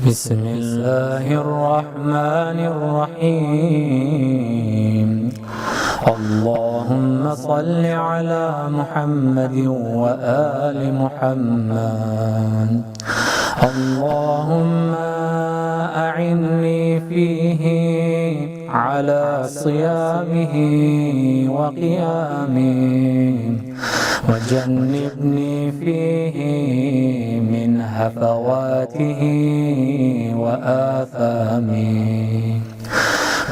بسم الله الرحمن الرحيم. اللهم صل على محمد وآل محمد. اللهم أعني فيه على صيامه وقيامه، وجنبني فيه من هفواته وآثامه،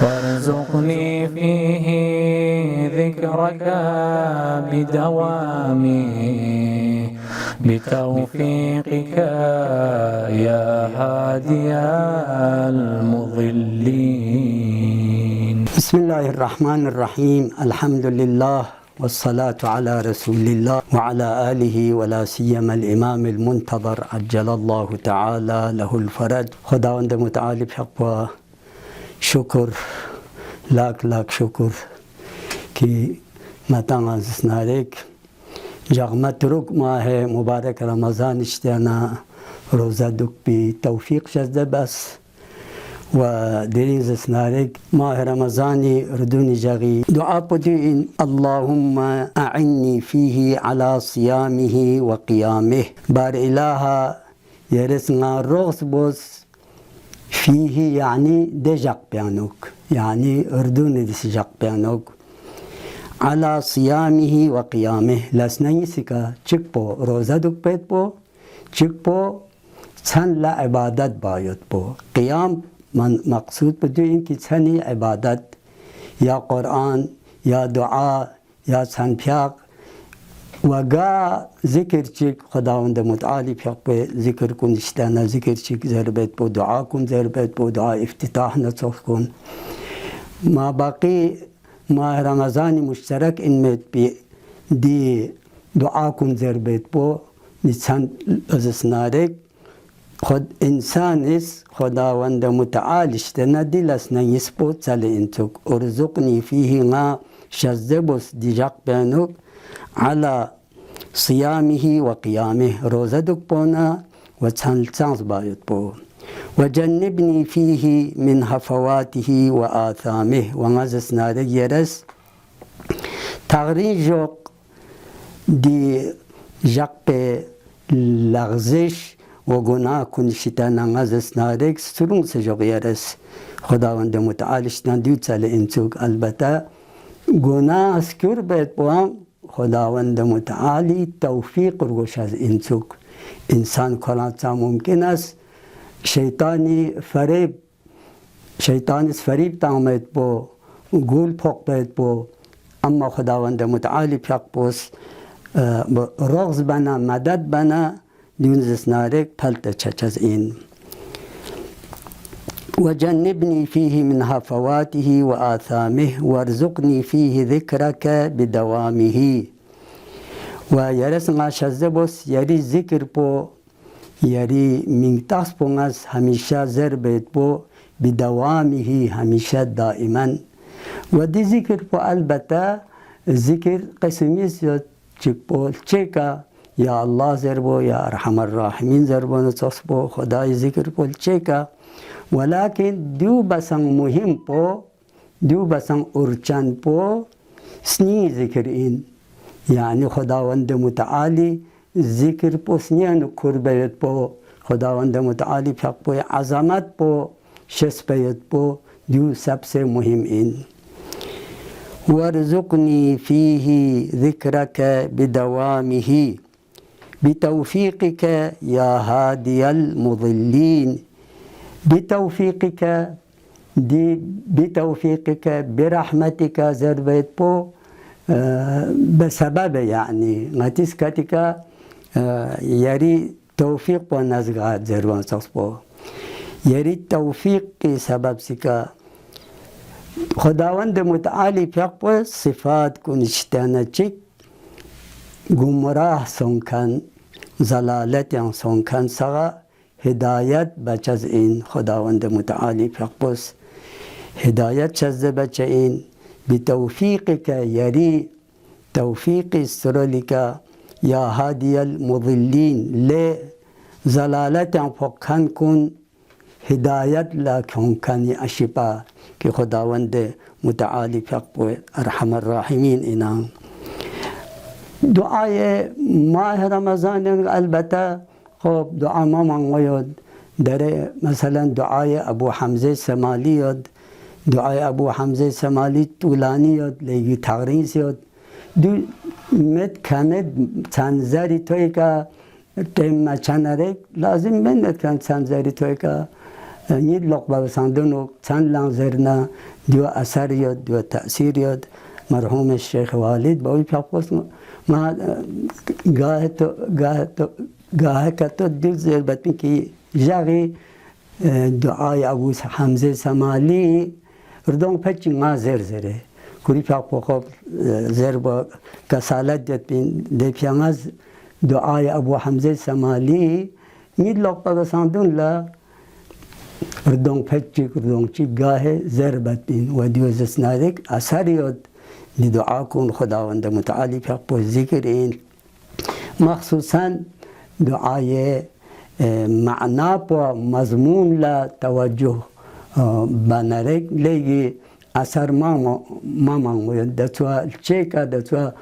وارزقني فيه ذكرك بدوامه بتوفيقك يا هادي المضلين. بسم الله الرحمن الرحيم. الحمد لله والصلاة على رسول الله وعلى آله ولا سيما الإمام المنتظر عجل الله تعالى له الفرج. خداوند متعال بحق و شکر لاک شکر که متان زسنارک جغمت رک ماه مبارک رمضان اشتیانا روزه دک بی توفیق شده بس و درین زسنارک ماه رمضانی ردونی جغی دعا پدوین اللهم اعنی فيه على صيامه وقيامه. بار الها يرسنا رغس بوس فيه يعني دجق بيانوك، يعني أردون دسجق بيانوك على صيامه وقيامه. لسنيسكا چكبو روزة دك بيت بو چكبو سن لا عبادت بايت بو. قيام من مقصود بدو إنكي سني عبادت يا قرآن يا دعاء يا سن بياق وقا ذكر چك خداوند متعالي بياق بي ذكر كن اشتانا ذكر چك زربت بو دعاء كن زربت بو دعاء افتتاح نصف كن ما باقي ما رمضان مشترك انمت بي دي دعاء كن زربت بو نسان ازسنارك خد انسان اس خداوند متعالي اشتانا دي لسنا يسبو تسالي انتوك ارزقني فيه ما شزبوس دي جاق بيانوك على صيامه وقيامه روزة دك بونا وتسانس بايت بو، وجنبني فيه من هفواته وآثامه. ونغزس نارك يرس تغرين جوق دي جاق لغزش وغناء كن شتانا غزس نارك سرون سجوق يرس خداوند متعالي شتان ديو تسالي انتوك البتا غناء سكور بيت بوان خداوند متعالي توفيق روش از انسوك انسان کلانتا ممکن است شیطانی فریب تامید بو گول پاک بید بو، اما خداوند متعالي پیاق بوس رغز بنا مدد بنا دیونزس نارک پلت چچز این. وجنبني فيه من هفواته وآثامه وارزقني فيه ذكرك بدوامه. ويرسنا شزبوس يري ذكر بو يري منتاس بونغاز هميشا زربت بو بدوامه هميشا دائما. ودي ذكر بو البتا ذكر قسميس چكبو چكا يا الله زربو يا أرحم الراحمين زربو نتصبو خداي ذكر بو چكا، ولكن دو بسان مهم بو دو بسان ارچان بو سني ذكر إن يعني خداوند متعالي ذكر بو سنيان كربيت بو خداوند متعالي فق بو عظمت بو شسبيت بو دو سبسه مهم إن. وارزقني فيه ذكرك بدوامه بتوفيقك يا هادي المضلين. بتوفيقك برحمتك زربيت بو بسبب يعني غتسكتك يري توفيق بو نزغات زربان صفبو يري توفيق سبب سكا خداوند متعالي فيق بو صفات كن اشتانا چك گمراه سنكن زلالت سنكن سغا هدایت بچز این خداوند متعالي فقبس هدایت چز بچ این بتوفيقك يري توفيق استرلك يا هادي المضلين لزلالة فقهن كن هدایت لکن کنی اشیپا که خداوند متعالی فقط ارحم الراحمین اینان. دعای ماه رمضان البته خب دعا ما منگوید در مثلا دعای ابو حمزه سمالی یاد، دعای ابو حمزه سمالی طولانی یاد لیگی تغریز یاد دو مت کند تنظری توی که تیم چنرک لازم من کن تنظری توی که نید لقبه بسندن و چند لنظرنا دو اثر یاد دو تأثیر یاد مرحوم شیخ والد باوی پیاپوس ما گاه که دل زیر بطمی که جاگی دعای ابو حمزه سمالی ردون پچی ما زره کوری پیاپو خوب زیر با کسالت جد بین دی پیامز دعای ابو حمزه سمالی نید لقبه بسندن لا ردون پچی ردون چی گاه زیر بطین و دیو زسنادک اثر یاد دی دعا کن خداوند متعالی پیاپو ذکر این مخصوصا دعای معنا و مضمون لا توجه بنرک لیگی اثر ما منگوید دتوا چیکا دتوا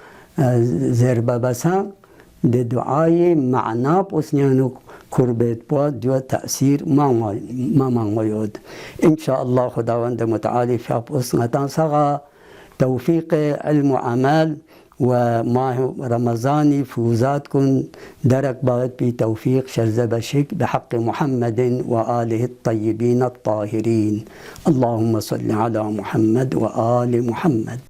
زربه بسان ده دعای معنا پسنیانو کربت با دو تأثیر ما منگوید انشاءالله خداوند متعالی فیاپوس نتان سغا توفیق علم و عمل و ماه رمضاني فوزات كن درك باغت بتوفيق شرز بشك بحق محمد وآله الطيبين الطاهرين. اللهم صل على محمد وآل محمد.